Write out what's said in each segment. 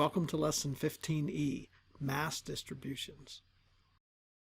Welcome to Lesson 15E, Mass Distributions.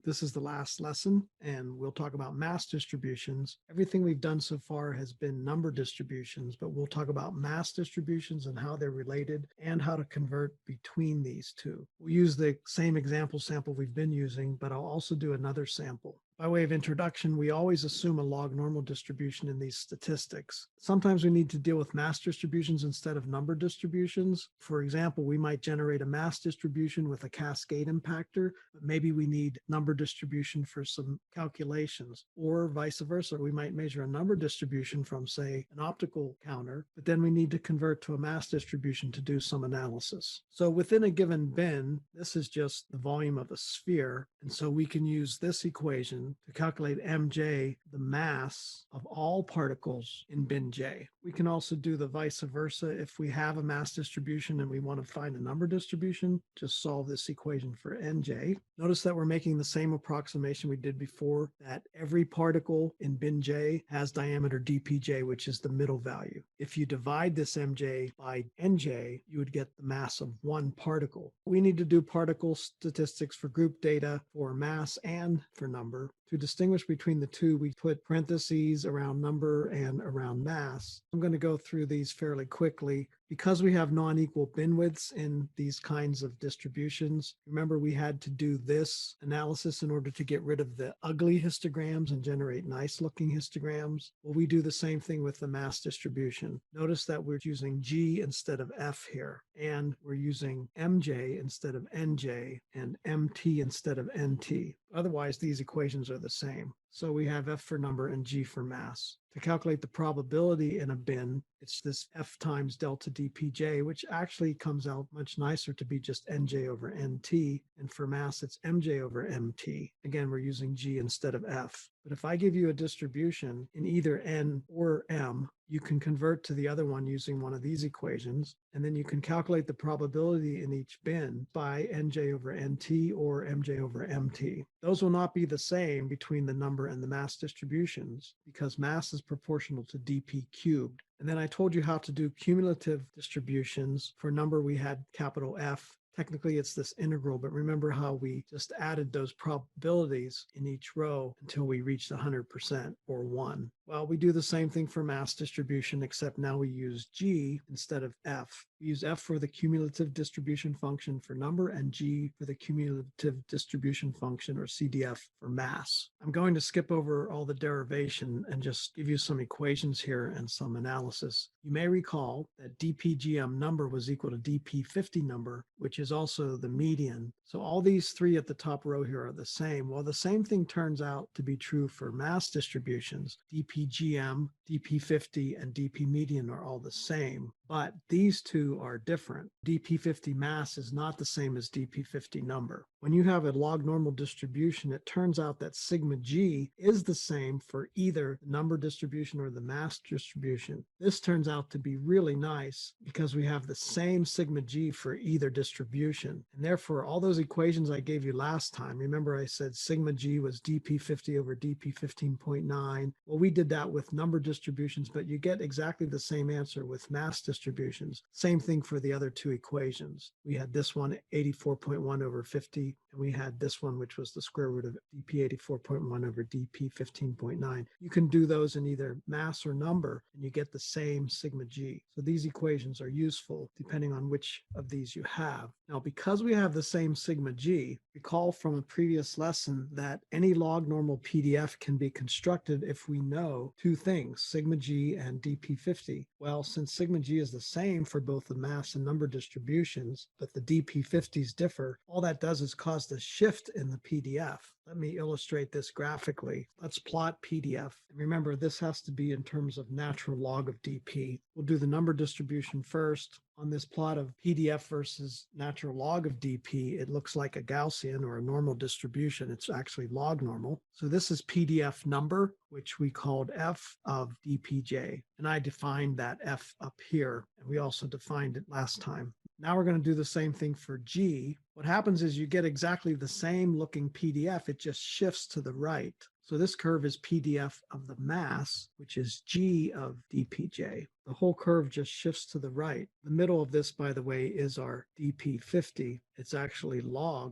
This is the last lesson, and we'll talk about mass distributions. Everything we've done so far has been number distributions, but we'll talk about mass distributions and how they're related and how to convert between these two. We'll use the same sample we've been using, but I'll also do another sample. By way of introduction, we always assume a log-normal distribution in these statistics. Sometimes we need to deal with mass distributions instead of number distributions. For example, we might generate a mass distribution with a cascade impactor, but maybe we need number distribution for some calculations, or vice versa. We might measure a number distribution from, say, an optical counter, but then we need to convert to a mass distribution to do some analysis. So within a given bin, this is just the volume of a sphere, and so we can use this equation to calculate mj, the mass of all particles in bin J. We can also do the vice versa. If we have a mass distribution and we want to find a number distribution, just solve this equation for nj. Notice that we're making the same approximation we did before, that every particle in bin J has diameter dpj, which is the middle value. If you divide this mj by nj, you would get the mass of one particle. We need to do particle statistics for group data, for mass, and for number. To distinguish between the two, we put parentheses around number and around mass. I'm going to go through these fairly quickly. Because we have non-equal bin widths in these kinds of distributions, remember we had to do this analysis in order to get rid of the ugly histograms and generate nice-looking histograms. Well, we do the same thing with the mass distribution. Notice that we're using G instead of F here, and we're using MJ instead of NJ, and MT instead of NT. Otherwise, these equations are the same. So we have F for number and G for mass. To calculate the probability in a bin, it's this F times delta dpj, which actually comes out much nicer to be just nj over nt. And for mass, it's mj over mt. Again, we're using G instead of F. But if I give you a distribution in either n or m, you can convert to the other one using one of these equations, and then you can calculate the probability in each bin by nj over nt or mj over mt. Those will not be the same between the number and the mass distributions because mass is proportional to dp cubed. And then I told you how to do cumulative distributions. For number, we had capital F. Technically, it's this integral, but remember how we just added those probabilities in each row until we reached 100% or 1. Well, we do the same thing for mass distribution, except now we use G instead of F. We use F for the cumulative distribution function for number and G for the cumulative distribution function, or CDF, for mass. I'm going to skip over all the derivation and just give you some equations here and some analysis. You may recall that dpgm number was equal to dp50 number, which is also the median. So all these three at the top row here are the same. Well, the same thing turns out to be true for mass distributions. dpgm, dp50, and dp median are all the same, but these two are different. dp50 mass is not the same as dp50 number. When you have a log normal distribution, it turns out that sigma g is the same for either the number distribution or the mass distribution. This turns out to be really nice because we have the same sigma g for either distribution. And therefore, all those equations I gave you last time, remember I said sigma g was dp50 over dp15.9. Well, we did that with number distributions, but you get exactly the same answer with mass distributions. Same thing for the other two equations. We had this one 84.1 over 50. And we had this one, which was the square root of dp 84.1 over dp 15.9. You can do those in either mass or number, and you get the same sigma g. So these equations are useful depending on which of these you have. Now, because we have the same sigma g, recall from a previous lesson that any log normal PDF can be constructed if we know two things, sigma g and dp50. Well, since sigma g is the same for both the mass and number distributions, but the dp50s differ, all that does is cause the shift in the PDF. Let me illustrate this graphically. Let's plot PDF. And remember, this has to be in terms of natural log of dp. We'll do the number distribution first. On this plot of PDF versus natural log of dp, it looks like a Gaussian or a normal distribution. It's actually log normal. So this is PDF number, which we called f of dpj. And I defined that f up here, and we also defined it last time. Now we're going to do the same thing for G. What happens is you get exactly the same looking PDF, it just shifts to the right. So So this curve is PDF of the mass, which is G of dpj. The whole curve just shifts to the right. The middle of this, by the way, is our dp50. It's actually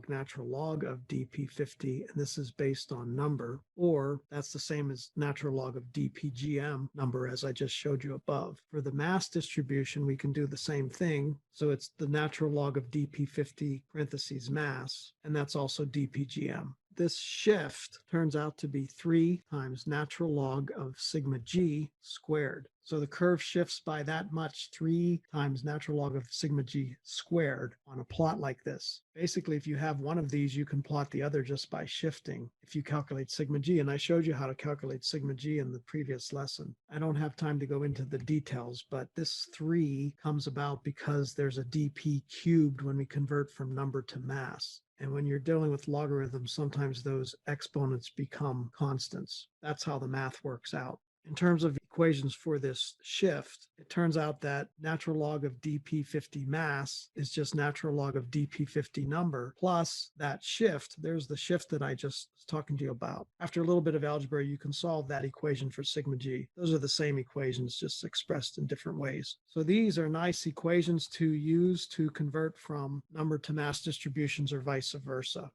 natural log of dp50, and this is based on number, or that's the same as natural log of dpgm number, as I just showed you above. For the mass distribution, we can do the same thing. So it's the natural log of dp50 parentheses mass, and that's also dpgm. This shift turns out to be 3 times natural log of sigma g squared. So the curve shifts by that much, 3 times natural log of sigma g squared on a plot like this. Basically, if you have one of these, you can plot the other just by shifting if you calculate sigma g. And I showed you how to calculate sigma g in the previous lesson. I don't have time to go into the details, but this 3 comes about because there's a dp cubed when we convert from number to mass. And when you're dealing with logarithms, sometimes those exponents become constants. That's how the math works out. In terms of equations for this shift, it turns out that natural log of dp50 mass is just natural log of dp50 number plus that shift. There's the shift that I just was talking to you about. After a little bit of algebra, you can solve that equation for sigma g. Those are the same equations, just expressed in different ways. So these are nice equations to use to convert from number to mass distributions or vice versa.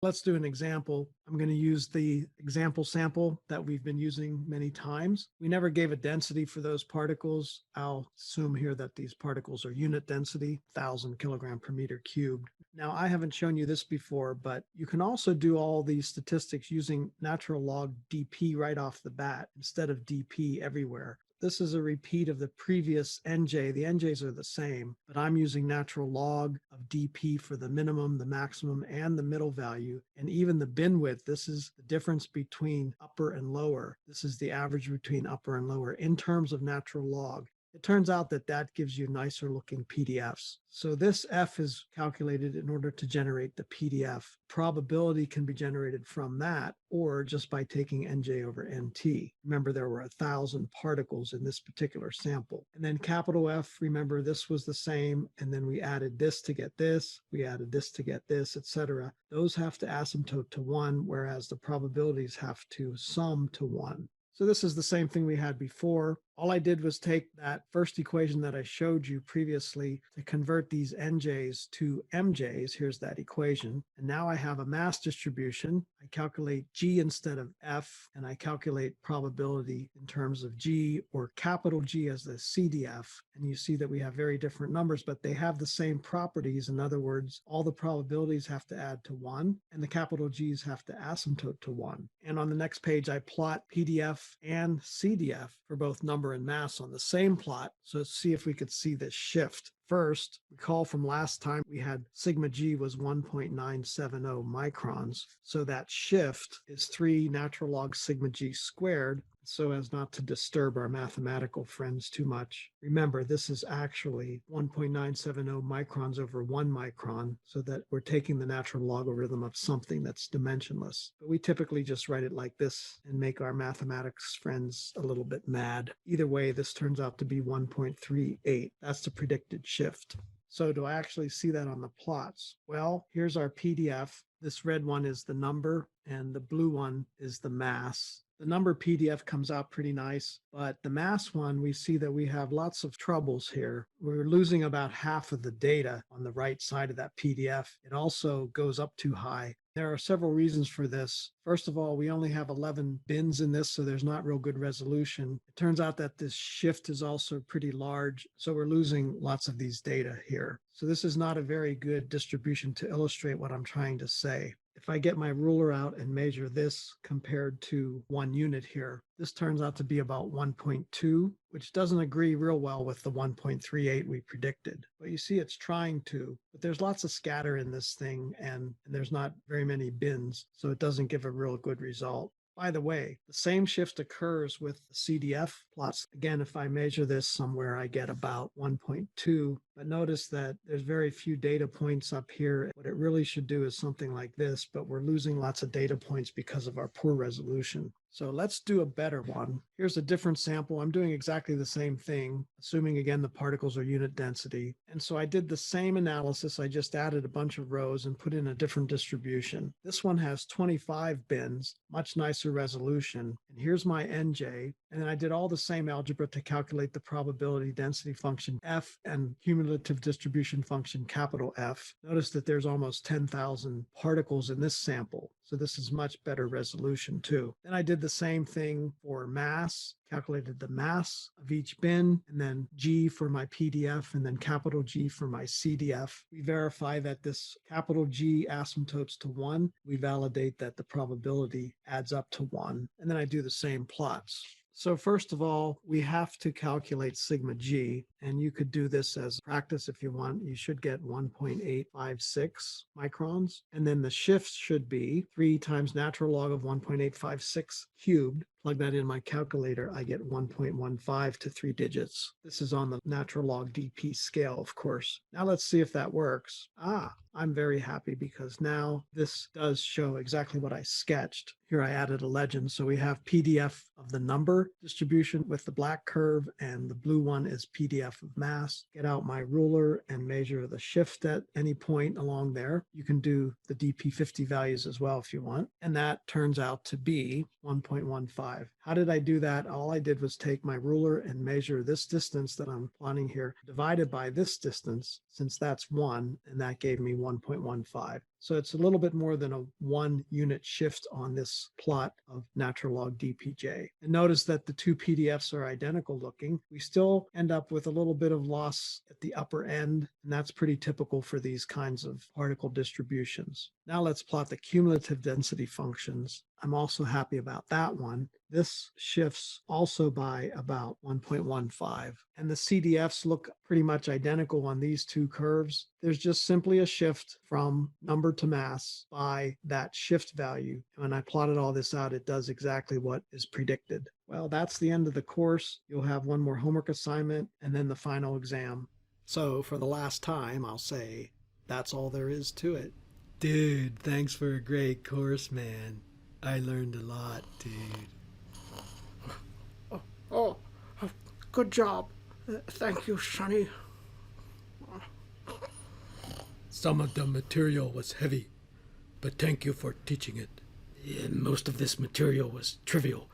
Let's do an example. I'm going to use the example sample that we've been using many times. We never gave a density for those particles. I'll assume here that these particles are unit density, 1,000 kilogram per meter cubed. Now, I haven't shown you this before, but you can also do all these statistics using natural log dp right off the bat instead of dp everywhere. This is a repeat of the previous NJ. The NJs are the same, but I'm using natural log of dp for the minimum, the maximum, and the middle value. And even the bin width, this is the difference between upper and lower. This is the average between upper and lower in terms of natural log. It turns out that that gives you nicer looking PDFs. So this F is calculated in order to generate the PDF. Probability can be generated from that or just by taking NJ over NT. Remember, there were 1,000 particles in this particular sample. And then capital F, remember this was the same. And then we added this to get this. We added this to get this, etc. Those have to asymptote to 1, whereas the probabilities have to sum to 1. So this is the same thing we had before. All I did was take that first equation that I showed you previously to convert these NJs to MJs. Here's that equation. And now I have a mass distribution. I calculate G instead of F, and I calculate probability in terms of G, or capital G as the CDF. And you see that we have very different numbers, but they have the same properties. In other words, all the probabilities have to add to 1, and the capital G's have to asymptote to 1. And on the next page, I plot PDF and CDF for both number and mass on the same plot. So let's see if we could see this shift. First, recall from last time we had sigma g was 1.970 microns. So that shift is 3 natural log sigma g squared, so as not to disturb our mathematical friends too much. Remember, this is actually 1.970 microns over 1 micron, so that we're taking the natural logarithm of something that's dimensionless. But we typically just write it like this and make our mathematics friends a little bit mad. Either way, this turns out to be 1.38. That's the predicted shift. So do I actually see that on the plots? Well, here's our PDF. This red one is the number, and the blue one is the mass. The number PDF comes out pretty nice, but the mass one, we see that we have lots of troubles here. We're losing about half of the data on the right side of that PDF. It also goes up too high. There are several reasons for this. First of all, we only have 11 bins in this, so there's not real good resolution. It turns out that this shift is also pretty large, so we're losing lots of these data here. So this is not a very good distribution to illustrate what I'm trying to say. If I get my ruler out and measure this compared to 1 unit here, this turns out to be about 1.2, which doesn't agree real well with the 1.38 we predicted. But you see it's trying to, but there's lots of scatter in this thing, and there's not very many bins, so it doesn't give a real good result. By the way, the same shift occurs with the CDF plots. Again, if I measure this somewhere, I get about 1.2, But notice that there's very few data points up here. What it really should do is something like this, but we're losing lots of data points because of our poor resolution. So let's do a better one. Here's a different sample. I'm doing exactly the same thing, assuming again the particles are unit density. And so I did the same analysis. I just added a bunch of rows and put in a different distribution. This one has 25 bins, much nicer resolution. And here's my NJ. And then I did all the same algebra to calculate the probability density function F and cumulative distribution function capital F. Notice that there's almost 10,000 particles in this sample. So this is much better resolution too. Then I did the same thing for mass, calculated the mass of each bin, and then G for my PDF, and then capital G for my CDF. We verify that this capital G asymptotes to 1. We validate that the probability adds up to 1. And then I do the same plots. So first of all, we have to calculate sigma g, and you could do this as practice if you want. You should get 1.856 microns, and then the shifts should be 3 times natural log of 1.856 cubed. Plug that in my calculator, I get 1.15 to 3 digits. This is on the natural log dp scale, of course. Now let's see if that works. I'm very happy because now this does show exactly what I sketched. Here I added a legend. So we have PDF of the number distribution with the black curve, and the blue one is PDF of mass. Get out my ruler and measure the shift at any point along there. You can do the DP50 values as well if you want. And that turns out to be 1.15. How did I do that? All I did was take my ruler and measure this distance that I'm plotting here, divided by this distance, since that's 1, and that gave me 1.15. So it's a little bit more than a 1 unit shift on this plot of natural log dpj. And notice that the two PDFs are identical looking. We still end up with a little bit of loss at the upper end, and that's pretty typical for these kinds of particle distributions. Now let's plot the cumulative density functions. I'm also happy about that one. This shifts also by about 1.15. And the CDFs look pretty much identical on these two curves. There's just simply a shift from number to mass by that shift value. And when I plotted all this out, it does exactly what is predicted. Well, that's the end of the course. You'll have one more homework assignment and then the final exam. So for the last time, I'll say that's all there is to it. Dude, thanks for a great course, man. I learned a lot, dude. Good job. Thank you, Sonny. Some of the material was heavy, but thank you for teaching it. Yeah, most of this material was trivial,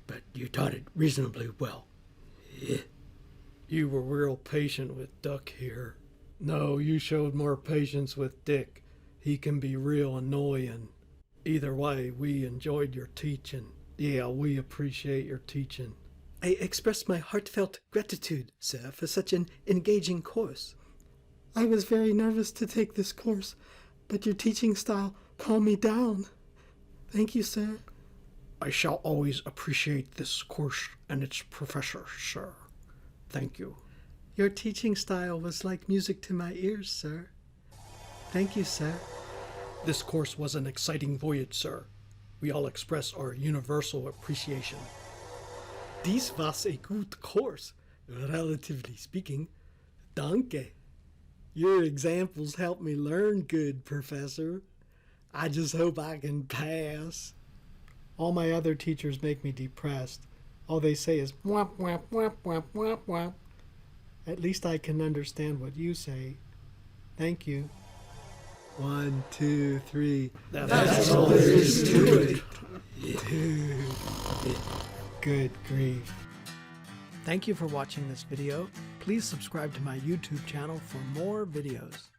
but you taught it reasonably well. Yeah. You were real patient with Duck here. No, you showed more patience with Dick. He can be real annoying. Either way, we enjoyed your teaching. Yeah, we appreciate your teaching. I express my heartfelt gratitude, sir, for such an engaging course. I was very nervous to take this course, but your teaching style calmed me down. Thank you, sir. I shall always appreciate this course and its professor, sir. Thank you. Your teaching style was like music to my ears, sir. Thank you, sir. This course was an exciting voyage, sir. We all express our universal appreciation. Dies was a good course, relatively speaking. Danke. Your examples helped me learn good, Professor. I just hope I can pass. All my other teachers make me depressed. All they say is whap, whap, whap, whap, whap, whap. At least I can understand what you say. Thank you. 1, 2, 3. That's all there is to it. Dude. Good grief. Thank you for watching this video. Please subscribe to my YouTube channel for more videos.